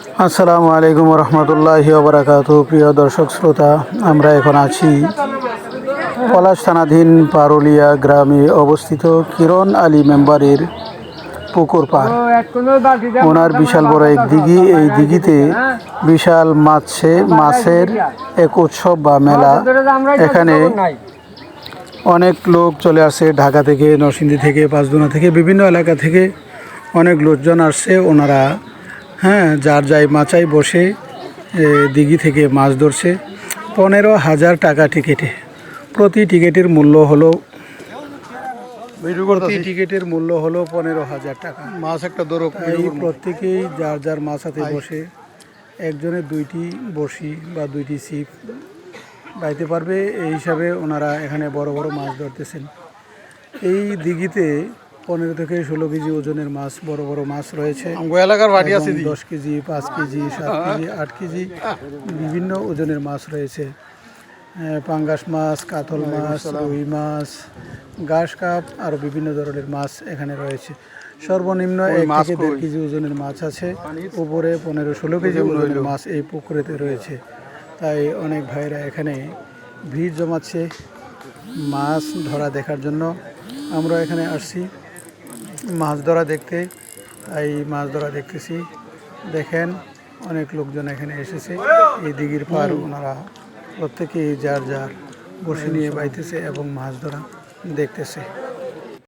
আসসালামু আলাইকুম রহমতুল্লাহি ওয়া প্রিয় দর্শক শ্রোতা, আমরা এখন আছি পলাশ থানাধীন পারুলিয়া গ্রামে অবস্থিত কিরণ আলী মেম্বারের পুকুর পাড়। ওনার বিশাল বড় এক দিঘি, এই দিঘিতে বিশাল মাছের এক উৎসব বা মেলা। এখানে অনেক লোক চলে আসে, ঢাকা থেকে, নরসিংদী থেকে, পাঁচদুনা থেকে, বিভিন্ন এলাকা থেকে অনেক লোকজন আসছে। ওনারা যার যাই মাচাই বসে দিঘি থেকে মাছ ধরছে। 15,000 টাকা টিকিটে। প্রতি টিকিটের মূল্য হলো 15,000 টাকা। মাছ একটা ধরো, এই প্রত্যেকেই যার যার মাছ হাতে বসে একজনের 2টি বড়শি বা 2টি ছিপ বাইতে পারবে, এই হিসাবে ওনারা এখানে বড় বড় মাছ ধরতেছেন। এই দিঘিতে 15 থেকে 16 কেজি ওজনের মাছ, বড় বড় মাছ রয়েছে। 10 কেজি, 5 কেজি, 7 কেজি, 8 কেজি বিভিন্ন ওজনের মাছ রয়েছে। পাঙ্গাস মাছ, কাতল মাছ, রুই মাছ, ঘাস কাপ, আরও বিভিন্ন ধরনের মাছ এখানে রয়েছে। সর্বনিম্ন 1 থেকে 1.5 কেজি ওজনের মাছ আছে, উপরে 15-16 কেজি ওজনের মাছ এই পুকুরেতে রয়েছে। তাই অনেক ভাইরা এখানে ভিড় জমাচ্ছে মাছ ধরা দেখার জন্য। আমরা এখানে আসছি মাছ ধরা দেখতে, তাই মাছ ধরা দেখতেছি। দেখেন অনেক লোকজন এখানে এসেছে এই দিঘির পার। ওনারা প্রত্যেকেই যার যার বসে নিয়ে বাইতেছে এবং মাছ ধরা দেখতেছে।